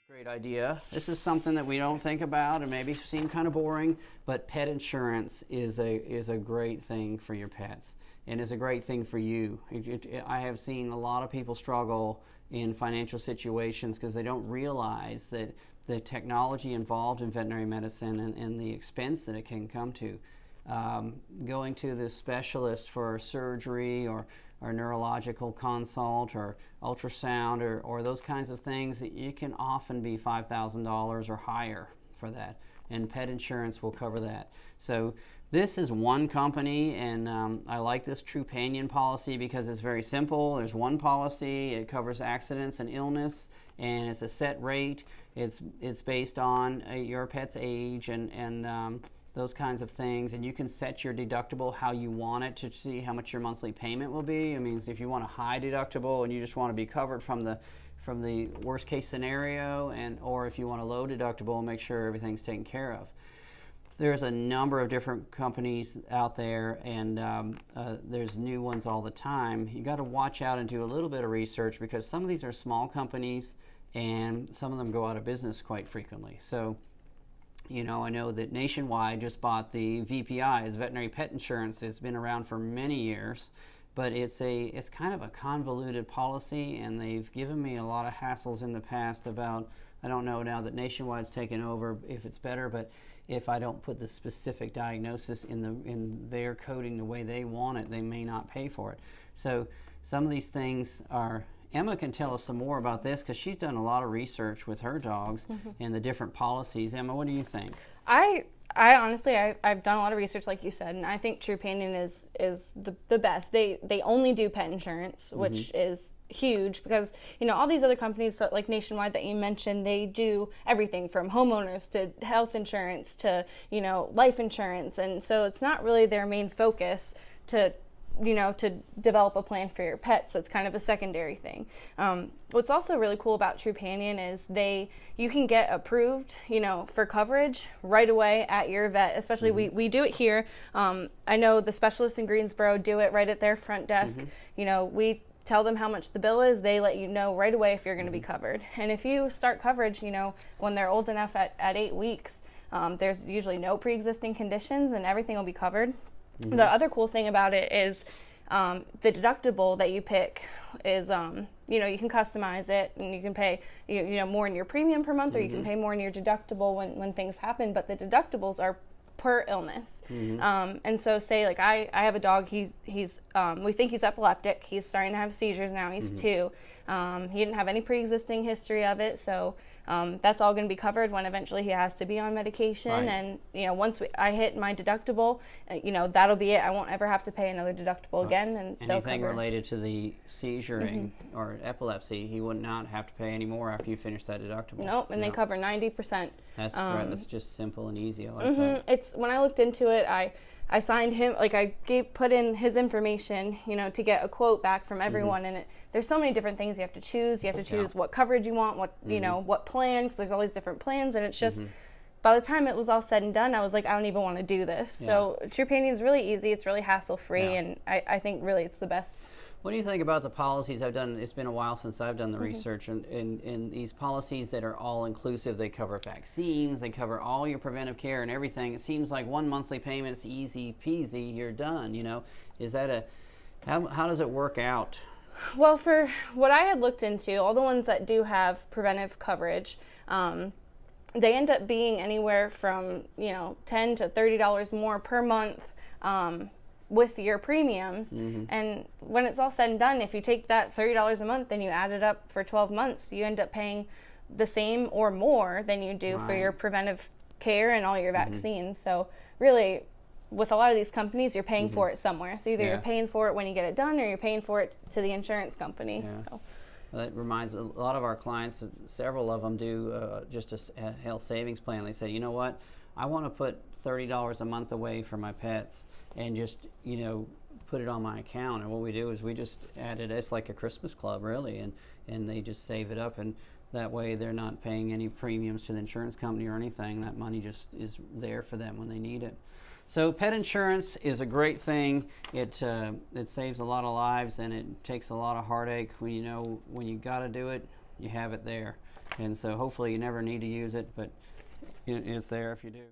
Great idea. This is something that we don't think about and maybe seem kind of boring, but pet insurance is a great thing for your pets and is a great thing for you. I have seen a lot of people struggle in financial situations because they don't realize that the technology involved in veterinary medicine and the expense that it can come to. Going to the specialist for surgery or neurological consult or ultrasound or those kinds of things, it can often be $5,000 or higher for that, and pet insurance will cover that. So this is one company, and I like this Trupanion policy because it's very simple. There's one policy. It covers accidents and illness, and it's a set rate. It's based on your pet's age and those kinds of things, and you can set your deductible how you want it to see how much your monthly payment will be. I mean, if you want a high deductible and you just want to be covered from the worst case scenario, or if you want a low deductible, make sure everything's taken care of. There's a number of different companies out there, and there's new ones all the time. You got to watch out and do a little bit of research because some of these are small companies and some of them go out of business quite frequently. So, you know, I know that Nationwide just bought the VPI, as veterinary pet insurance. It's been around for many years, but it's kind of a convoluted policy, and they've given me a lot of hassles in the past about, I don't know now that Nationwide's taken over if it's better, but if I don't put the specific diagnosis in their coding the way they want it, they may not pay for it. So some of these things are, Emma can tell us some more about this because she's done a lot of research with her dogs and the different policies. Emma, what do you think? I honestly, I've done a lot of research, like you said, and I think Trupanion is the best. They only do pet insurance, which is huge because, you know, all these other companies like Nationwide that you mentioned, they do everything from homeowners to health insurance to, you know, life insurance, and so it's not really their main focus to develop a plan for your pets. It's kind of a secondary thing. What's also really cool about Trupanion is you can get approved, you know, for coverage right away at your vet. Especially we do it here. I know the specialists in Greensboro do it right at their front desk. You know, we tell them how much the bill is. They let you know right away if you're going to be covered. And if you start coverage, you know, when they're old enough at 8 weeks, there's usually no pre-existing conditions and everything will be covered. The other cool thing about it is the deductible that you pick is, you know, you can customize it and you can pay, you know, more in your premium per month, or you can pay more in your deductible when things happen, but the deductibles are per illness. And so say like I have a dog, he's we think he's epileptic. He's starting to have seizures now. He's 2. He didn't have any pre-existing history of it, so that's all going to be covered when eventually he has to be on medication. Right. And, you know, once I hit my deductible, you know, that'll be it. I won't ever have to pay another deductible again. And anything related to the seizuring or epilepsy, he would not have to pay any more after you finish that deductible. Nope, and they cover 90%. That's right. That's just simple and easy. I like that. It's when I looked into it, I signed him, like I put in his information, you know, to get a quote back from everyone. And there's so many different things you have to choose. You have to choose what coverage you want, what, you know, what plan, because there's all these different plans. And it's just, by the time it was all said and done, I was like, I don't even want to do this. So Trupanion is really easy. It's really hassle-free. And I think really it's the best. What do you think about the policies I've done? It's been a while since I've done the research, and these policies that are all inclusive. They cover vaccines, they cover all your preventive care and everything. It seems like one monthly payment is easy peasy, you're done, you know. Is that how does it work out? Well, for what I had looked into, all the ones that do have preventive coverage, they end up being anywhere from, you know, $10 to $30 more per month with your premiums. And when it's all said and done, if you take that $30 a month and you add it up for 12 months, you end up paying the same or more than you do for your preventive care and all your vaccines. So really, with a lot of these companies, you're paying for it somewhere. So either you're paying for it when you get it done, or you're paying for it to the insurance company. So. Well, that reminds me, a lot of our clients, several of them do just a health savings plan. They say, you know what, I want to put $30 a month away for my pets and just, you know, put it on my account. And what we do is we just add it. It's like a Christmas club, really, and they just save it up, and that way they're not paying any premiums to the insurance company or anything. That money just is there for them when they need it. So pet insurance is a great thing. It saves a lot of lives, and it takes a lot of heartache when you know when you got to do it, you have it there. And so hopefully you never need to use it, but it's there if you do.